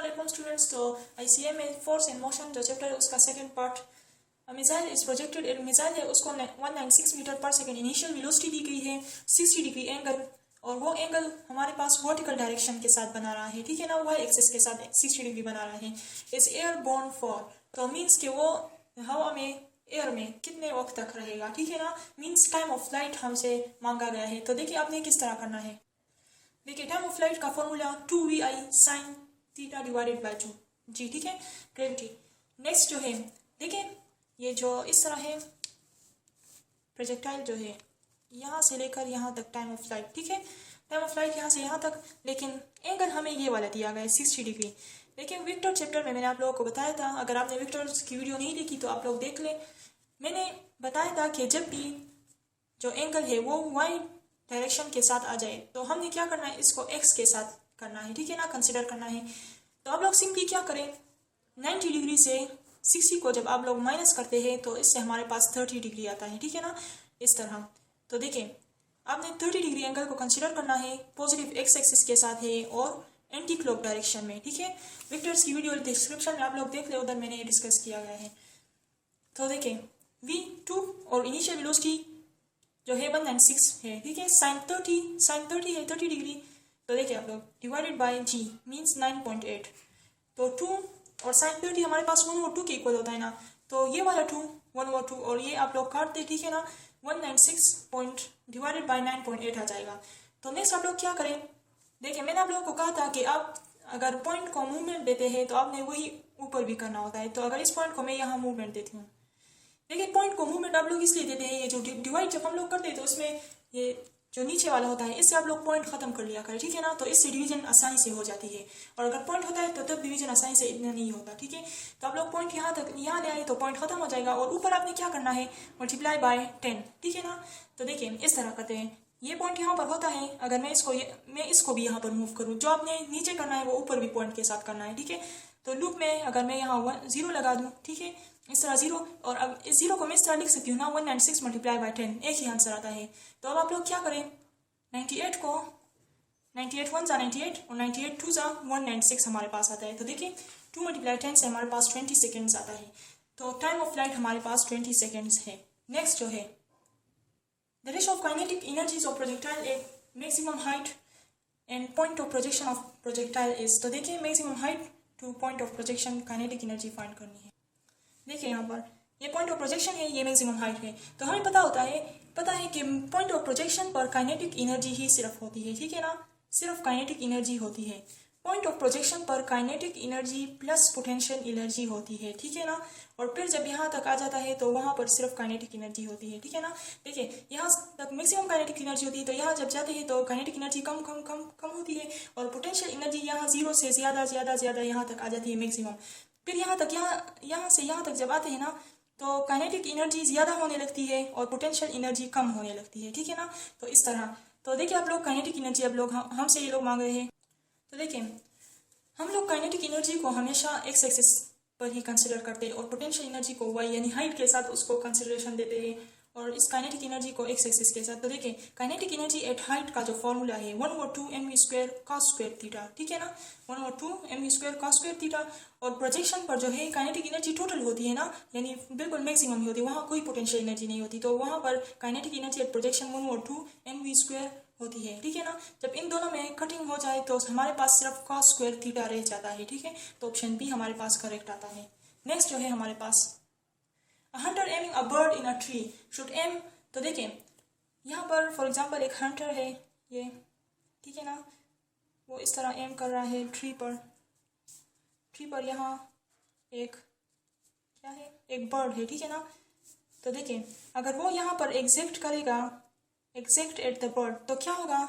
वालेकुम स्टूडेंट्स। तो ICM में फोर्स इन मोशन जो चैप्टर है उसका second part, missile is projected. एक मिसाइल है, उसको 196 मीटर पर सेकंड इनिशियल वेलोसिटी दी गई है, 60 डिग्री एंगल, और वो एंगल हमारे पास वर्टिकल डायरेक्शन के साथ बना रहा है, ठीक है ना, वाई एक्सिस के साथ 60 डिग्री बना रहा है। इज एयर बोर्न फॉर, तो मीन्स कि वो हवा में एयर में कितने वक्त तक रहेगा, ठीक है ना, मीन्स टाइम ऑफ फ्लाइट हमसे मांगा गया है। तो देखिए आपने किस तरह करना है। देखिए टाइम ऑफ फ्लाइट का formula 2VI sin theta divided by 2 जी, ठीक है, ग्रेविटी। नेक्स्ट जो है, देखिए ये जो इस तरह है प्रोजेक्टाइल जो है यहाँ से लेकर यहाँ तक टाइम ऑफ फ्लाइट, ठीक है, टाइम ऑफ फ्लाइट यहाँ से यहाँ तक, लेकिन एंगल हमें ये वाला दिया गया है 60 डिग्री। देखिए विक्टर चैप्टर में मैंने आप लोगों को बताया था, अगर आपने विक्टर की वीडियो नहीं देखी तो आप लोग देख लें। मैंने बताया था कि जब भी जो एंगल है वो वाई डायरेक्शन के साथ आ जाए तो हमने क्या करना है, इसको एक्स के साथ करना है, ठीक है ना, कंसिडर करना है। तो आप लोग सिंपली क्या करें, 90 डिग्री से 60 को जब आप लोग माइनस करते हैं तो इससे हमारे पास 30 डिग्री आता है, ठीक है ना, इस तरह। तो देखिए आपने 30 डिग्री एंगल को कंसिडर करना है, पॉजिटिव एक्स एक्सिस के साथ है और एंटी क्लॉक डायरेक्शन में, ठीक है। विक्टर्स की वीडियो डिस्क्रिप्शन में आप लोग देख ले, उधर मैंने डिस्कस किया गया है। तो देखिए V2 और इनिशियल वेलोसिटी जो है 196 है, ठीक है, साइन 30 है 30 डिग्री। तो देखिए आप लोग डिवाइडेड बाय जी मीन्स 9.8, तो 2 और साइन 30 हमारे पास 1/2 के इक्वल होता है ना, तो ये वाला 2 1/2 और ये आप लोग काट दे, ठीक है ना, 196 पॉइंट डिवाइडेड बाय 9.8 आ जाएगा। तो नेक्स्ट आप लोग क्या करें, देखिए मैंने आप लोगों को कहा था कि आप अगर पॉइंट को मूवमेंट देते हैं तो आपने वही ऊपर भी करना होता है। तो अगर इस पॉइंट को मैं यहाँ मूवमेंट देती हूँ, देखिए पॉइंट को मूवमेंट आप लोग इसलिए देते हैं, ये जो डिवाइड जब हम लोग करते हैं तो उसमें ये जो नीचे वाला होता है इससे आप लोग पॉइंट खत्म कर लिया करें, ठीक है ना, तो इससे डिवीजन आसानी से हो जाती है। और अगर पॉइंट होता है तो तब डिवीजन आसानी से इतना नहीं होता, ठीक है। तो आप लोग पॉइंट यहाँ तक यहाँ ले आए तो पॉइंट खत्म हो जाएगा, और ऊपर आपने क्या करना है, मल्टीप्लाई बाय 10, ठीक है ना। तो देखिए इस तरह करते हैं, ये पॉइंट यहाँ पर होता है, अगर मैं इसको भी यहाँ पर मूव करूँ, जो आपने नीचे करना है वो ऊपर भी पॉइंट के साथ करना है, ठीक है। तो लूप में अगर मैं यहाँ 0 लगा दूँ, ठीक है, इस तरह 0, और अब इस 0 को मैं इस तरह लिख सकती हूँ ना, 196 मल्टीप्लाई बाय 10, एक ही आंसर आता है। तो अब आप लोग क्या करें, 98 को 98 1 सा 98 और 98 2 सा 196 हमारे पास आता है। तो देखिए 2 मल्टीप्लाई 10 से हमारे पास 20 सेकेंड्स आता है। तो टाइम ऑफ फ्लाइट हमारे पास 20 सेकेंड्स है। नेक्स्ट जो है, the ratio of kinetic energies of projectile eight maximum height and point of projection of projectile is. तो देखिए maximum height two point of projection kinetic energy find करनी है। देखिए यहाँ पर ये पॉइंट ऑफ प्रोजेक्शन है, ये मैक्सिमम हाइट है, तो हमें पता है कि पॉइंट ऑफ प्रोजेक्शन पर काइनेटिक एनर्जी ही सिर्फ होती है, ठीक है ना, सिर्फ काइनेटिक एनर्जी होती है। पॉइंट ऑफ प्रोजेक्शन पर kinetic energy plus potential energy होती है, ठीक है ना, और फिर जब यहाँ तक आ जाता है तो वहाँ पर सिर्फ काइनेटिक एनर्जी होती है, ठीक है ना। देखिए यहाँ तक मैक्सिमम काइनेटिक एनर्जी होती है, तो यहाँ जब जाते हैं तो काइनेटिक एनर्जी कम कम कम कम होती है, और पोटेंशियल एनर्जी यहाँ 0 से ज़्यादा ज़्यादा ज़्यादा यहाँ तक आ जाती है मैक्सिमम। फिर यहाँ से यहाँ तक जब आते हैं ना तो काइनेटिक एनर्जी ज़्यादा होने लगती है और पोटेंशियल एनर्जी कम होने लगती है, ठीक है ना। तो इस तरह, तो देखिए आप लोग काइनेटिक एनर्जी अब लोग हमसे ये लोग मांग रहे हैं। तो देखिए हम लोग काइनेटिक एनर्जी को हमेशा एक्स एक्सिस पर ही कंसिडर करते हैं और पोटेंशियल एनर्जी को वाई यानी हाइट के साथ उसको कंसिडरेशन देते हैं, और इस काइनेटिक एनर्जी को एक्स एक्सिस के साथ। तो देखिए काइनेटिक एनर्जी एट हाइट का जो फॉर्मूला है 1/2 mv² cos स्क्वायर थीटा, ठीक है ना, 1/2 mv² cos स्क्वायर थीटा। और प्रोजेक्शन पर जो है काइनेटिक एनर्जी टोटल होती है ना, यानी बिल्कुल मैक्सिमम ही होती है, वहाँ कोई पोटेंशियल एनर्जी नहीं होती, तो वहाँ पर kinetic energy eight projection 1/2 mv² होती है, ठीक है ना। जब इन दोनों में कटिंग हो जाए तो हमारे पास सिर्फ cos स्क्वायर थीटा रह जाता है, ठीक है, तो ऑप्शन बी हमारे पास करेक्ट आता है। नेक्स्ट जो है हमारे पास, A hunter aiming a bird in a tree should aim। तो देखिए यहाँ पर फॉर एग्जांपल एक हंटर है ये, ठीक है ना, वो इस तरह एम कर रहा है ट्री पर यहाँ एक क्या है, एक बर्ड है, ठीक है ना। तो देखिए अगर वो यहाँ पर एग्जैक्ट करेगा, एग्जैक्ट एट द बर्ड, तो क्या होगा,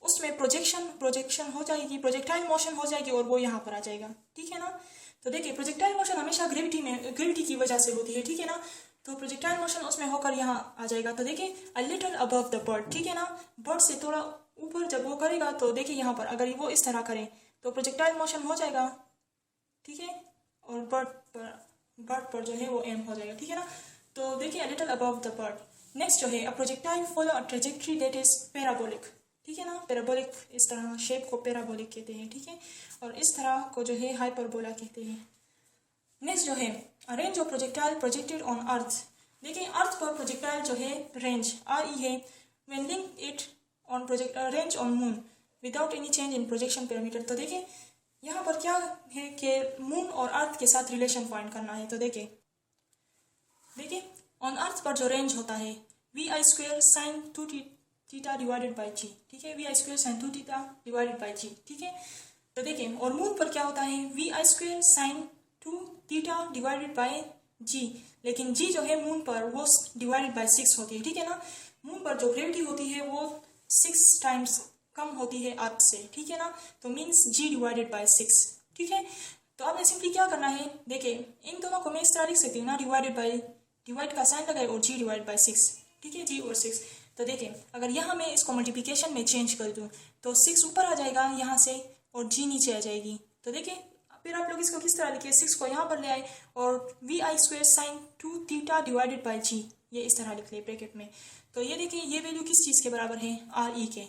उसमें प्रोजेक्शन हो जाएगी, प्रोजेक्टाइल मोशन हो जाएगी और वो यहाँ पर आ जाएगा, ठीक है ना। तो देखिए प्रोजेक्टाइल मोशन हमेशा ग्रेविटी की वजह से होती है, ठीक है ना, तो प्रोजेक्टाइल मोशन उसमें होकर यहाँ आ जाएगा। तो देखिए a little above the bird, ठीक है ना, बर्ड से थोड़ा ऊपर जब वो करेगा तो देखिए यहाँ पर अगर वो इस तरह करे तो प्रोजेक्टाइल मोशन हो जाएगा, ठीक है, और बर्ड पर जो है वो एम हो जाएगा, ठीक है ना। तो देखिए a little above the bird. Next जो है, a projectile follow a trajectory that is parabolic. ठीक है ना। पैराबोलिक, इस तरह शेप को पैराबोलिक कहते हैं, ठीक है, और इस तरह को जो है हाइपरबोला कहते हैं। नेक्स्ट जो है range of projectile projected on earth. देखिए अर्थ पर प्रोजेक्टाइल जो है रेंज RE है, when link it on project range on moon without any change in projection parameter. तो देखिए यहाँ पर क्या है कि मून और अर्थ के साथ रिलेशन फाइंड करना है। तो देखिए ऑन अर्थ पर जो रेंज होता है VI² sin 2 theta divided by g, ठीक है, VI² sin 2 theta divided by g, ठीक है। तो देखिए और मून पर क्या होता है VI² sin 2 theta divided by g, लेकिन जी जो है मून पर वो डिवाइडेड बाई 6 होती है, ठीक है ना। मून पर जो ग्रेविटी होती है वो 6 टाइम्स कम होती है अर्थ से, ठीक है ना। तो मीन्स जी डिवाइडेड बाई 6, ठीक है। तो आपने सिंपली क्या करना है, देखिए इन दोनों को मैं इस तरह लिख सकती हूँ ना, डिवाइड का साइन लगाए और जी डिवाइड बाई 6, ठीक है, जी और 6। तो देखिए अगर यहाँ मैं इसको मल्टीप्लिकेशन में चेंज कर दूँ तो 6 ऊपर आ जाएगा यहाँ से और जी नीचे आ जाएगी। तो देखिए फिर आप लोग इसको किस तरह लिखे, 6 को यहाँ पर ले आए और VI² sin 2 theta divided by g, ये इस तरह लिख ले ब्रैकेट में। तो ये देखिए ये वैल्यू किस चीज़ के बराबर है, RE के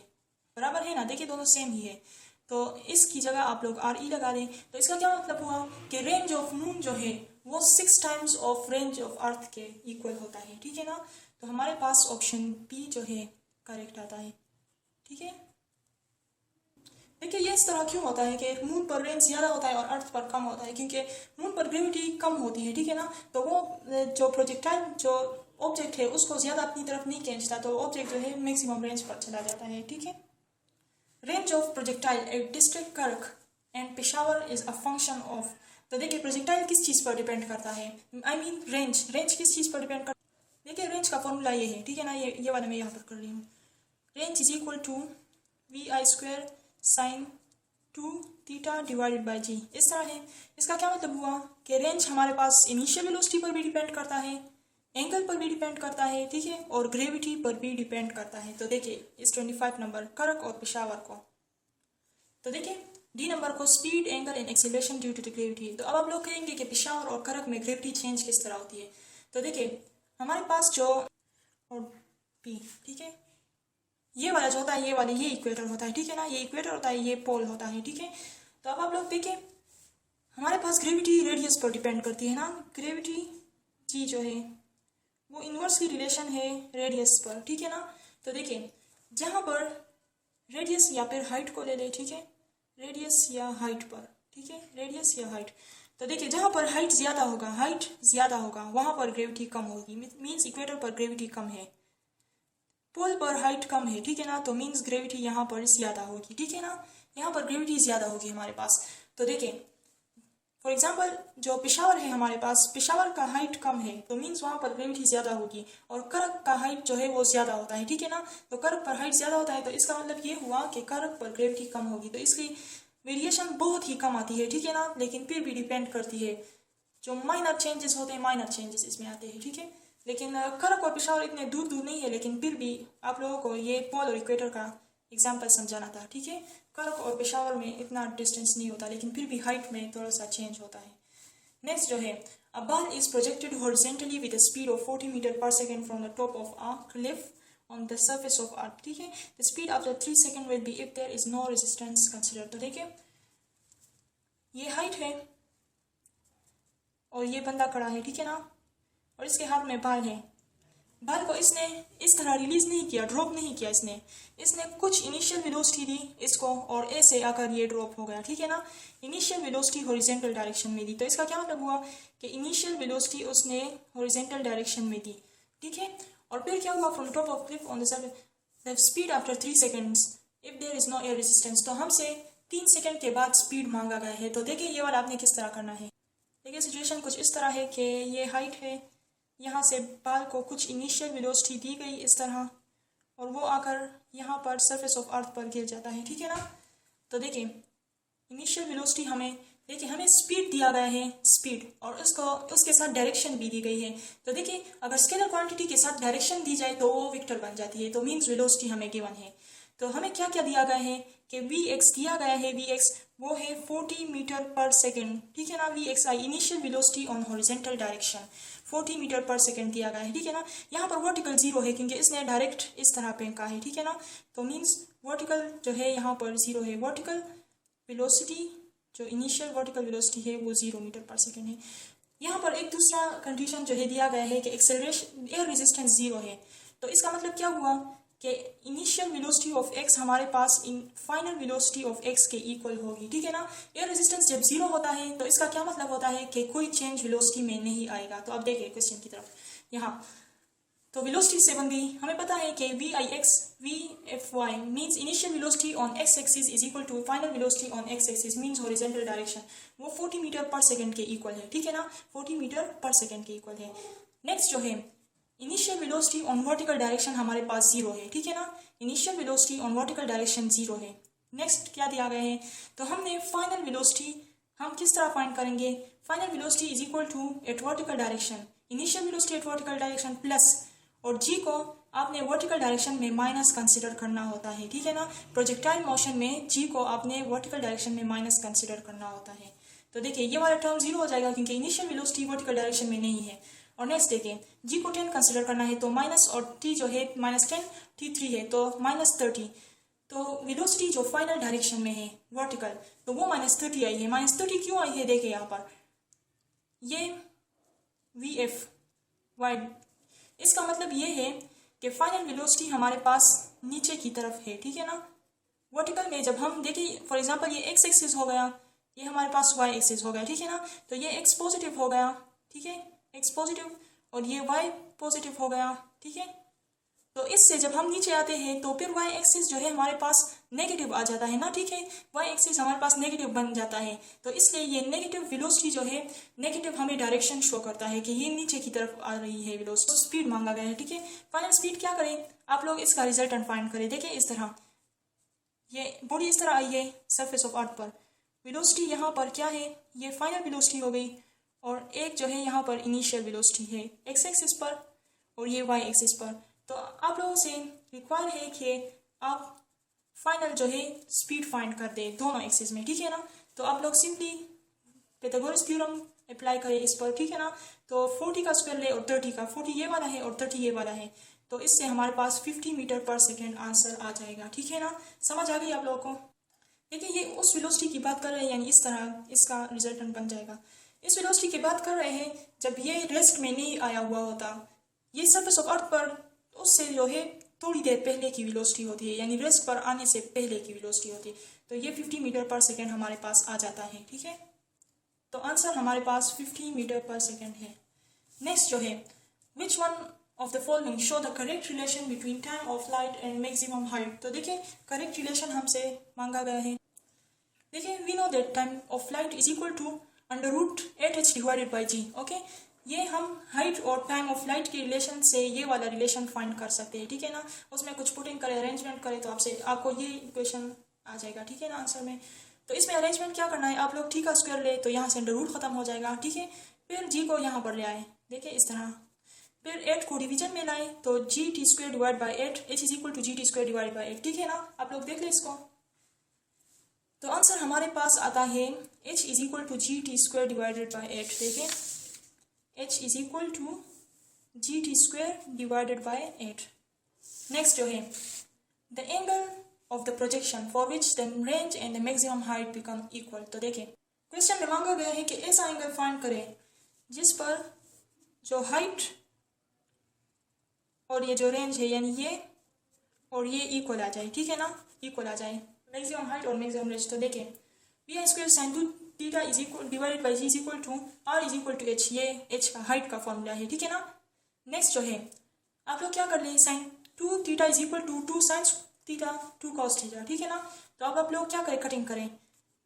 बराबर है ना। देखिए दोनों सेम ही है, तो इसकी जगह आप लोग RE लगा दें। तो इसका क्या मतलब हुआ कि रेंज ऑफ मून जो है वो 6 times of range of earth के इक्वल होता है, ठीक है ना। तो हमारे पास ऑप्शन B जो है करेक्ट आता है, ठीक है। देखिए ये इस तरह क्यों होता है कि मून पर रेंज ज़्यादा होता है और अर्थ पर कम होता है, क्योंकि मून पर ग्रेविटी कम होती है, ठीक है ना। तो वो जो प्रोजेक्टाइल जो ऑब्जेक्ट है उसको ज़्यादा अपनी तरफ नहीं खींचता, तो ऑब्जेक्ट जो है मैक्सिमम रेंज पर चला जाता है, ठीक है। Range of projectile at district कर्क एंड पेशावर इज अ फंक्शन ऑफ। तो देखिए प्रोजेक्टाइल किस चीज़ पर डिपेंड करता है, आई मीन रेंज किस चीज़ पर डिपेंड करता है। देखिए रेंज का फॉर्मूला ये है, ठीक है ना, ये वाला मैं यहाँ पर कर रही हूँ। Range is equal to VI² sin 2 theta divided by g, इस तरह है। इसका क्या मतलब हुआ कि रेंज हमारे पास इनिशियल वेलोसिटी पर भी डिपेंड करता है, एंगल पर भी डिपेंड करता है, ठीक है, और ग्रेविटी पर भी डिपेंड करता है। तो देखिए इस 25 नंबर कर्क और पेशावर को। तो देखिए D नंबर को speed, angle and acceleration due to the gravity. तो अब आप लोग कहेंगे कि पेशावर और कर्क में ग्रेविटी चेंज किस तरह होती है। तो देखिए हमारे पास जो और P, ठीक है, ये वाला जो होता है ये इक्वेटर होता है, ठीक है ना, ये इक्वेटर होता है, ये पोल होता है, ठीक है। तो अब आप लोग देखिए हमारे पास ग्रेविटी रेडियस पर डिपेंड करती है ना, ग्रेविटी जी जो है वो इन्वर्सली रिलेशन है रेडियस पर, ठीक है ना। तो देखिए जहाँ पर रेडियस या फिर हाइट को ले ले, ठीक है, रेडियस या हाइट पर, ठीक है, रेडियस या हाइट। तो देखिए जहाँ पर हाइट ज़्यादा होगा वहाँ पर ग्रेविटी कम होगी, मीन्स इक्वेटर पर ग्रेविटी कम है, पोल पर हाइट कम है, ठीक है ना, तो मीन्स ग्रेविटी यहाँ पर ज़्यादा होगी, ठीक है ना, यहाँ पर ग्रेविटी ज़्यादा होगी हमारे पास। तो देखिए फॉर एग्जांपल जो पेशावर है हमारे पास, पेशावर का हाइट कम है तो मीन्स वहाँ पर ग्रेविटी ज़्यादा होगी, और कर्क का हाइट जो है वो ज़्यादा होता है, ठीक है ना। तो कर्क पर हाइट ज़्यादा होता है तो इसका मतलब ये हुआ कि कर्क पर ग्रेविटी कम होगी, तो इसकी वेरिएशन बहुत ही कम आती है, ठीक है ना, लेकिन फिर भी डिपेंड करती है। जो माइनर चेंजेस होते हैं माइनर चेंजेस इसमें आते हैं, ठीक है। लेकिन कर्क और पेशावर इतने दूर नहीं है, लेकिन फिर भी आप लोगों को ये पोल और इक्वेटर का एग्जाम्पल समझाना था, ठीक है। कर्क और पेशावर में इतना डिस्टेंस नहीं होता, लेकिन फिर भी हाइट में थोड़ा सा चेंज होता है। नेक्स्ट जो है a ball is projected horizontally with a speed of 40 metre पर second from the top of a cliff on the surface of earth, ठीक है। The speed after 3 second will be if there is no resistance consider. तो देखिए ये height है और ये बंदा खड़ा है, ठीक है ना, और इसके हाथ में बाल है। बाल को इसने इस तरह रिलीज नहीं किया, ड्रॉप नहीं किया, इसने कुछ इनिशियल वेलोसिटी दी इसको और ए से आकर ये ड्रॉप हो गया, ठीक है ना। इनिशियल वेलोसिटी हॉरिजॉन्टल डायरेक्शन में दी, तो इसका क्या मतलब हुआ कि इनिशियल वेलोसिटी उसने हॉरिजॉन्टल डायरेक्शन में दी, ठीक है। और फिर क्या हुआ, from top of cliff on the speed after 3 seconds if there is no air resistance. तो हमसे 3 सेकेंड के बाद स्पीड मांगा गया है। तो देखिए ये वाला आपने किस तरह करना है। देखिए सिचुएशन कुछ इस तरह है कि ये हाइट है, यहाँ से बाल को कुछ इनिशियल वेलोसिटी दी गई इस तरह, और वो आकर यहाँ पर सरफेस ऑफ अर्थ पर गिर जाता है, ठीक है ना। तो देखिए इनिशियल वेलोसिटी हमें स्पीड दिया गया है, स्पीड, और उसके साथ डायरेक्शन भी दी गई है। तो देखिए अगर स्केलर क्वांटिटी के साथ डायरेक्शन दी जाए तो वो वेक्टर बन जाती है, तो मीन्स वेलोसिटी हमें गिवन है। तो हमें क्या क्या दिया गया है कि Vx दिया गया है, Vx वो है 40 मीटर पर सेकेंड, ठीक है ना। Vxi initial velocity on horizontal direction 40 metre पर सेकेंड दिया गया है, ठीक है ना। यहाँ पर वर्टिकल 0 है क्योंकि इसने डायरेक्ट इस तरह फेंका है, ठीक है ना। तो मीन्स वर्टिकल जो है यहाँ पर 0 है, वर्टिकल वेलोसिटी जो इनिशियल वर्टिकल वेलोसिटी है वो 0 मीटर पर सेकेंड है। यहाँ पर एक दूसरा कंडीशन जो है दिया गया है कि एक्सेलरेशन एयर रेजिस्टेंस 0 है। तो इसका मतलब क्या हुआ कि इनिशियल वेलोसिटी ऑफ x हमारे पास in final velocity of x के इक्वल होगी, ठीक है ना। एयर रेजिस्टेंस जब 0 होता है तो इसका क्या मतलब होता है कि कोई चेंज वेलोसिटी में नहीं आएगा। तो अब देखिए क्वेश्चन की तरफ, यहाँ तो वेलोसिटी से बन गई, हमें पता है कि Vix Vfy means initial velocity on x axis is equal to final velocity on x axis means horizontal direction, वो 40 मीटर पर सेकेंड के इक्वल है, ठीक है ना। 40 मीटर पर सेकेंड के इक्वल है। नेक्स्ट जो है initial velocity on vertical direction हमारे पास 0 है, ठीक है ना। Initial velocity on vertical direction 0 है। नेक्स्ट क्या दिया गया है, तो हमने फाइनल वेलोसिटी हम किस तरह फाइंड करेंगे, final velocity is equal to at vertical direction initial velocity at vertical direction plus, और g को आपने वर्टिकल डायरेक्शन में माइनस कंसिडर करना होता है, ठीक है ना। प्रोजेक्टाइल मोशन में g को आपने वर्टिकल डायरेक्शन में माइनस कंसिडर करना होता है। तो देखिए ये वाला टर्म 0 हो जाएगा क्योंकि इनिशियल वेलोसिटी वर्टिकल डायरेक्शन में नहीं है। और नेक्स्ट देखिए g को 10 कंसिडर करना है तो माइनस, और t जो है -10 t3 है तो -30। तो वेलोसिटी जो फाइनल डायरेक्शन में है वर्टिकल तो वो -30 आई है। -30 क्यों आई है, देखिए यहाँ पर ये Vfy, इसका मतलब ये है कि फाइनल वेलोसिटी हमारे पास नीचे की तरफ है, ठीक है ना। वर्टिकल में जब हम देखिए फॉर एग्जांपल ये x एक्सिस हो गया, ये हमारे पास y एक्सिस हो गया, ठीक है ना। तो ये x पॉजिटिव हो गया, ठीक है, x पॉजिटिव, और ये y पॉजिटिव हो गया, ठीक है। तो इससे जब हम नीचे आते हैं तो फिर y एक्सिस जो है हमारे पास नेगेटिव आ जाता है ना, ठीक है। y एक्सिस हमारे पास नेगेटिव बन जाता है, तो इसलिए ये नेगेटिव वेलोसिटी जो है नेगेटिव हमें डायरेक्शन शो करता है कि ये नीचे की तरफ आ रही है वेलोसिटी। तो स्पीड मांगा गया है, ठीक है। फाइनल स्पीड क्या करें, आप लोग इसका रिजल्टेंट फाइंड करें। देखिए इस तरह ये बॉडी इस तरह आई है सरफेस ऑफ अर्थ पर, वेलोसिटी यहाँ पर क्या है, ये फाइनल वेलोसिटी हो गई, और एक जो है यहाँ पर इनिशियल वेलोसिटी है x एक्सिस पर और ये y एक्सिस पर। तो आप लोगों से रिक्वायर है कि आप फाइनल जो है स्पीड फाइंड कर दे दोनों एक्सिस में, ठीक है ना। तो आप लोग सिंपली पाइथागोरस थ्योरम अप्लाई करें इस पर, ठीक है ना। तो 40 का स्क्वायर ले और 30 का, 40 ये वाला है और 30 ये वाला है, तो इससे हमारे पास 50 मीटर पर सेकेंड आंसर आ जाएगा, ठीक है ना। समझ आ गई आप लोगों को। देखिए ये उस वेलोसिटी की बात कर रहे हैं, यानी इस तरह इसका रिजल्टेंट बन जाएगा। इस वेलोसिटी की बात कर रहे हैं जब ये रेस्ट में नहीं आया हुआ होता, ये सरफेस ऑफ अर्थ पर, उससे जो है थोड़ी देर पहले की वेलोसिटी होती है, यानी रेस्ट पर आने से पहले की वेलोसिटी होती है। तो ये 50 मीटर पर सेकेंड हमारे पास आ जाता है, ठीक है। तो आंसर हमारे पास 50 मीटर पर सेकेंड है। नेक्स्ट जो है which one of the following show the correct relation between time of light and maximum height. तो देखिए करेक्ट रिलेशन हमसे मांगा गया है। देखिए we know that time of light is equal to √8h divided by g। Okay, ये हम height और टाइम ऑफ लाइट के रिलेशन से ये वाला रिलेशन फाइंड कर सकते हैं, ठीक है ना। उसमें कुछ पुटिंग करें, अरेंजमेंट करें तो आपको ये इक्वेशन आ जाएगा, ठीक है ना आंसर में। तो इसमें अरेंजमेंट क्या करना है, आप लोग t का स्क्वायर ले तो यहाँ से √ खत्म हो जाएगा, ठीक है। फिर g को यहाँ पर ले आए, देखिए इस तरह, फिर 8 को डिवीजन में लाए तो GT² divide by 8, h is equal to GT² divide by 8, ठीक है ना। आप लोग देख ले इसको। तो आंसर हमारे पास आता है h is equal to GT² divided by 8। देखिए h is equal to GT² divided by 8। Next जो है the angle of the projection for which the range and the maximum height become equal. तो देखिए question में मांगा गया है कि ऐसा एंगल फाइंड करें जिस पर जो हाइट और ये जो रेंज है यानी ये और ये इक्वल आ जाए, ठीक है ना, इक्वल आ जाए मैक्सिमम हाइट और मैक्सिमम रेंज। तो देखिए v² sin 2θ is equal divided by g is equal to r is equal to h, ये h का हाइट का फॉर्मूला है, ठीक है ना। नेक्स्ट जो है आप लोग क्या कर ले, sin 2θ is equal to 2 sin θ 2 cos θ, ठीक है ना। तो अब आप लोग क्या करें, कटिंग करें,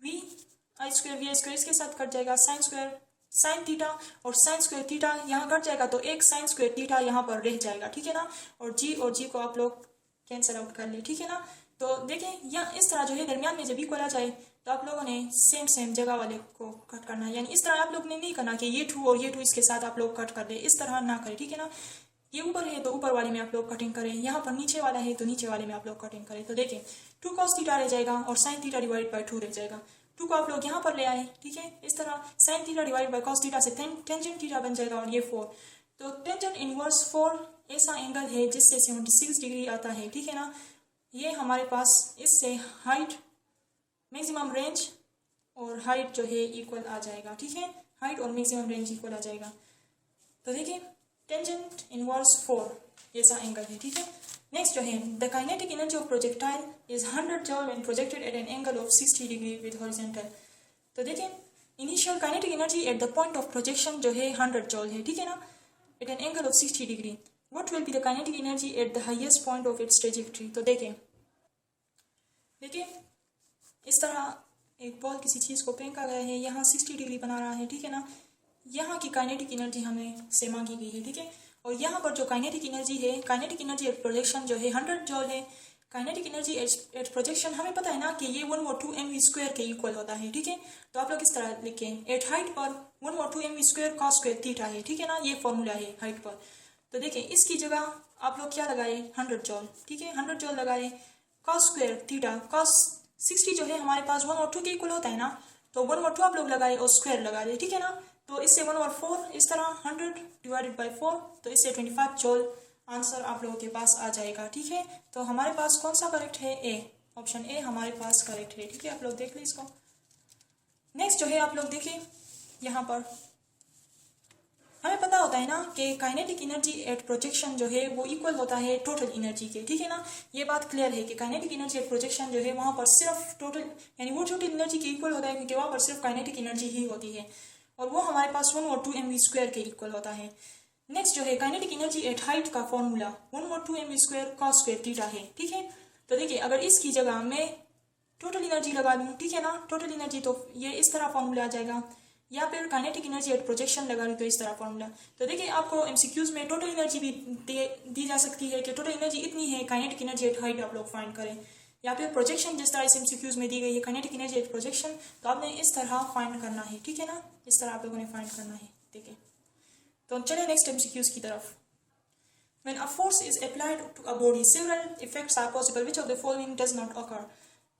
v² इसके साथ कट जाएगा, sin θ और sin² θ यहाँ कट जाएगा तो एक sin² θ यहाँ पर रह जाएगा, ठीक है ना। और g को आप लोग कैंसिल आउट कर ले, ठीक है ना। तो देखें यहाँ इस तरह जो है दरमियान में जब इक्वल आ जाए तो आप लोगों ने सेम जगह वाले को कट करना है, यानी इस तरह आप लोग ने नहीं करना कि ये 2 और ये 2 इसके साथ आप लोग कट कर दे, इस तरह ना करें, ठीक है ना। ये ऊपर है तो ऊपर वाले में आप लोग कटिंग करें, यहाँ पर नीचे वाला है तो नीचे वाले में आप लोग कटिंग करें। तो देखें 2 cos थीटा रह जाएगा और sin थीटा डिवाइड बाय 2 रह जाएगा। 2 को आप लोग यहाँ पर ले आए, ठीक है। इस तरह sin theta divide by cos theta से टेंजेंट थीटा बन जाएगा और ये 4। तो टेंजेंट इनवर्स 4 ऐसा एंगल है जिससे 76 डिग्री आता है, ठीक है ना। ये हमारे पास इससे हाइट, मैक्सिमम रेंज और हाइट जो है इक्वल आ जाएगा, ठीक है। हाइट और मैक्सिमम रेंज इक्वल आ जाएगा। तो देखिए टेंजेंट इनवर्स 4 ऐसा एंगल है, ठीक है। नेक्स्ट जो है the kinetic energy of projectile is 100 joule when projected at an angle of 60 degree with horizontal. तो देखिए initial kinetic energy at the point of projection जो है 100 जूल है, ठीक है ना, at an angle of 60 degree. What will be the kinetic energy at the highest point of its trajectory. तो देखिए इस तरह एक बॉल किसी चीज़ को फेंका गया है, यहाँ 60 डिग्री बना रहा है, ठीक है ना। यहाँ की काइनेटिक एनर्जी हमें से मांगी गई है, ठीक है। और यहाँ पर जो काइनेटिक एनर्जी है, काइनेटिक एनर्जी एट प्रोजेक्शन जो है 100 जूल है। काइनेटिक एनर्जी एट प्रोजेक्शन हमें पता है ना कि ये 1/2 mv² के इक्वल होता है, ठीक है। तो आप लोग इस तरह लिखें, एट हाइट पर 1/2 mv² cos स्क्वायर थीटा है, ठीक है ना, ये फॉर्मूला है हाइट पर। तो देखिए इसकी जगह आप लोग क्या लगाए, 100 जूल, ठीक है। 100 जूल लगाए, cos स्क्वायर थीटा, cos 60 जो है हमारे पास 1/2 के इक्वल होता है ना, तो 1/2 आप लोग लगाए और स्क्वायर लगा दे, ठीक है ना। तो इससे 1/4 इस तरह 100 डिवाइडेड बाई 4, तो इससे 25 जूल आंसर आप लोगों के पास आ जाएगा, ठीक है। तो हमारे पास कौन सा करेक्ट है, ए, ऑप्शन ए हमारे पास करेक्ट है, ठीक है। आप लोग देख लें इसको। नेक्स्ट जो है आप लोग देखिए यहाँ पर हमें पता होता है ना कि काइनेटिक एनर्जी एट प्रोजेक्शन जो है वो इक्वल होता है टोटल एनर्जी के, ठीक है ना। ये बात क्लियर है कि काइनेटिक एनर्जी एट प्रोजेक्शन जो है वहाँ पर सिर्फ टोटल यानी वो टोटल एनर्जी के इक्वल होता है, क्योंकि वहाँ पर सिर्फ काइनेटिक एनर्जी ही होती है और वो हमारे पास 1/2 mv² के इक्वल होता है। नेक्स्ट जो है काइनेटिक एनर्जी एट हाइट का formula 1/2 mv² cos square theta है, ठीक है। तो देखिए अगर इसकी जगह मैं टोटल एनर्जी लगा दूँ, ठीक है ना, टोटल एनर्जी, तो ये इस तरह फॉर्मूला आ जाएगा, या फिर काइनेटिक एनर्जी एट प्रोजेक्शन लगा दूँ तो इस तरह फॉर्मूला। तो देखिए आपको एमसीक्यूज में टोटल एनर्जी भी दी जा सकती है कि टोटल एनर्जी इतनी है, काइनेटिक एनर्जी एट हाइट आप लोग फाइंड करें, या फिर प्रोजेक्शन जिस तरह इस एमसीक्यूज में दी गई है काइनेटिक एनर्जी एट प्रोजेक्शन, तो आपने इस तरह फाइंड करना है, ठीक है ना, इस तरह आप लोगों ने फाइंड करना है। देखिए तो चलिए नेक्स्ट एमसीक्यूज की तरफ। When a force is applied to a body, several effects are possible. Which of the following does not occur?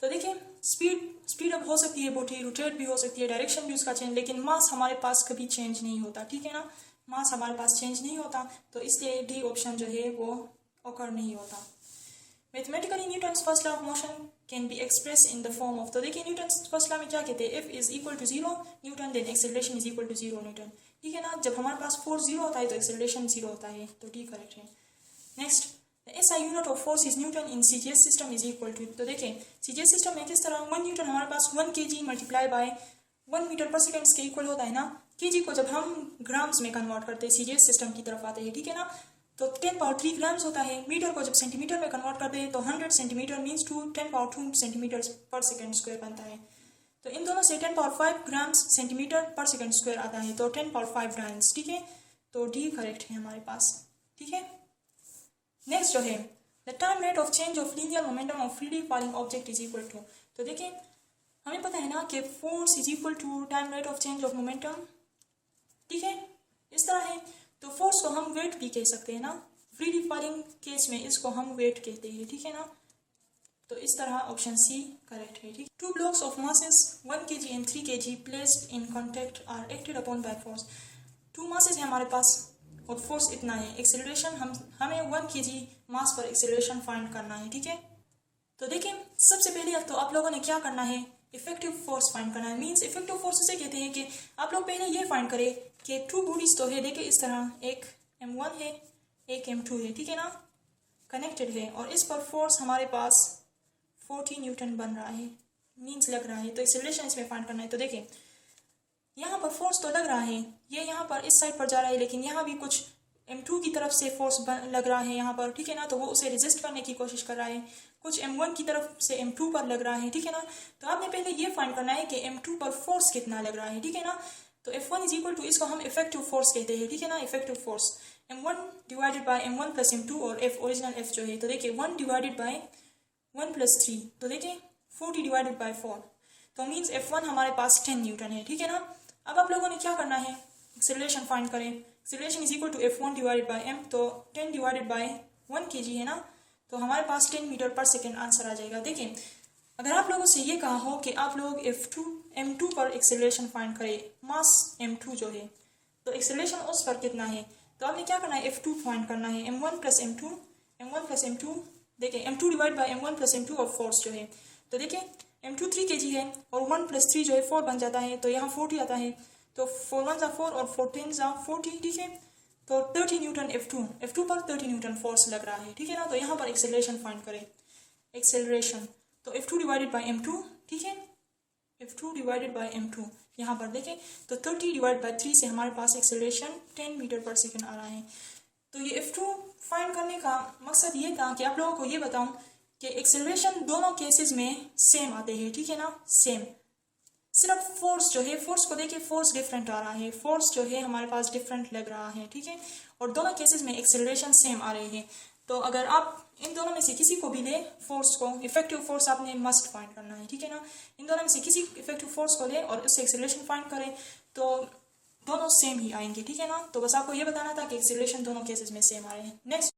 तो देखिए स्पीड अप हो सकती है बॉडी, रोटेट भी हो सकती है, डायरेक्शन भी उसका चेंज, लेकिन मास हमारे पास कभी चेंज नहीं होता, ठीक है ना। मास हमारे पास चेंज नहीं होता, तो इसलिए डी ऑप्शन जो है वो ऑकर नहीं होता। Mathematically Newton's first law of motion can be express in the form of. तो देखिए न्यूटन्स फर्स्ट लॉ में क्या कहते हैं, F is equal to 0 newton then acceleration is equal to 0 newton, ठीक है ना। जब हमारे पास फोर्स 0 होता है तो एक्सेलरेशन 0 होता है, तो डी करेक्ट है। Next SI unit of force is newton in CGS system is equal to. तो देखिए CGS सिस्टम में किस तरह 1 न्यूटन हमारे पास 1 kg मल्टीप्लाई बाय 1 मीटर पर सेकेंड के इक्वल होता है ना। kg को जब हम ग्राम्स में कन्वर्ट करते हैं, CGS सिस्टम की तरफ आते हैं, ठीक है ना, तो 10³ ग्राम्स होता है। मीटर को जब सेंटीमीटर में कन्वर्ट करते हैं तो 100 सेंटीमीटर मीन्स टू 10² सेंटीमीटर पर सेकेंड स्क्वायर बनता है। तो इन दोनों से 10³ ग्राम्स सेंटीमीटर पर सेकेंड स्क्वायर आता है, तो 10³ डायंस, ठीक है। तो डी करेक्ट है हमारे पास, ठीक है। नेक्स्ट जो है the time rate of change of linear momentum of freely falling object is equal to. तो देखिए हमें पता है ना कि force is equal to time rate of change of momentum, ठीक है, इस तरह है। तो फोर्स को हम वेट भी कह सकते हैं ना, फ्रीली फॉलिंग केस में इसको हम वेट कहते हैं, ठीक है ना। तो इस तरह ऑप्शन सी करेक्ट है, ठीक। 2 blocks of masses 1 kg and 3 kg placed in contact are acted upon by force। 2 masses है हमारे पास और फोर्स इतना है, एक्सेलरेशन हमें 1 kg मास पर एक्सेलरेशन फाइंड करना है, ठीक है। तो देखिए सबसे पहले तो आप लोगों ने क्या करना है, इफेक्टिव फोर्स फाइंड करना है। मींस इफेक्टिव फोर्स से कहते हैं कि आप लोग पहले ये फाइंड करें कि 2 बॉडीज तो है, देखिए इस तरह, एक M1 है एक M2 है, ठीक है ना, कनेक्टेड है, और इस पर फोर्स हमारे पास 40 न्यूटन बन रहा है, मींस लग रहा है। तो एक्सेलरेशन इसमें फाइंड करना है। तो देखिए यहाँ पर फोर्स तो लग रहा है, ये यहाँ पर इस साइड पर जा रहा है, लेकिन यहाँ भी कुछ M2 की तरफ से फोर्स लग रहा है यहाँ पर, ठीक है ना, तो वो उसे रेजिस्ट करने की कोशिश कर रहा है। कुछ M1 की तरफ से M2 पर लग रहा है, ठीक है ना। तो आपने पहले ये फाइंड करना है कि M2 पर फोर्स कितना लग रहा है, ठीक है ना। तो F1 इज इक्वल टू, इसको हम इफेक्टिव फोर्स कहते हैं, ठीक है ना, effective force M1 divided by M1 plus M2 और F ओरिजिनल F जो है। तो देखिए 1 डिवाइडेड बाय 1 प्लस 3, तो देखिए 40 डिवाइडेड बाय 4, तो मीन्स F1 हमारे पास 10 न्यूटन है, ठीक है ना। अब आप लोगों ने क्या करना है, एक्सेलरेशन फाइंड करें। Acceleration is equal to F1 divided by M, तो 10 डिवाइडेड बाय 1 kg है ना, तो हमारे पास 10 मीटर पर सेकेंड आंसर आ जाएगा। देखिए अगर आप लोगों से ये कहा हो कि आप लोग m2 पर एक्सेलरेशन फाइंड करें, मास m2 जो है, तो एक्सेलरेशन उस पर कितना है, तो आपने क्या करना है, f2 फाइंड करना है, m1 प्लस m2, देखिए m2 divide by m1 plus m2 और फोर्स जो है, तो देखिए m2 3 kg है और 1 प्लस 3 जो है 4 बन जाता है, तो यहाँ 40 आता है, तो 4 1 ज़ा 4 और 4 10 ज़ा 40, ठीक है, तो 30 न्यूटन f2 पर 30 न्यूटन फोर्स लग रहा है, ठीक है ना। तो यहाँ पर एक्सेलरेशन फाइंड करें, एक्सेलरेशन तो f2 डिवाइडेड बाई m2, ठीक है, f2 डिवाइडेड बाई m2 यहाँ पर देखें तो 30 डिवाइड बाई 3 से हमारे पास एक्सेलरेशन 10 मीटर पर सेकेंड आ रहा है। तो ये f2 फाइंड करने का मकसद ये था कि आप लोगों को ये बताऊं कि एक्सेलरेशन दोनों केसेस में सेम आते हैं, ठीक है ना, सेम। सिर्फ फोर्स जो है, फोर्स को देखिए फोर्स डिफरेंट आ रहा है, फोर्स जो है हमारे पास डिफरेंट लग रहा है, ठीक है, और दोनों केसेस में एक्सेलरेशन सेम आ रही है। तो अगर आप इन दोनों में से किसी को भी ले, फोर्स को, इफेक्टिव फोर्स आपने मस्ट फाइंड करना है, ठीक है ना, इन दोनों में से किसी इफेक्टिव फोर्स को ले और उससे एक्सेलरेशन फाइंड करें तो दोनों सेम ही आएंगे, ठीक है ना। तो बस आपको ये बताना था कि एक्सेलरेशन दोनों केसेस में सेम आ रहे हैं। नेक्स्ट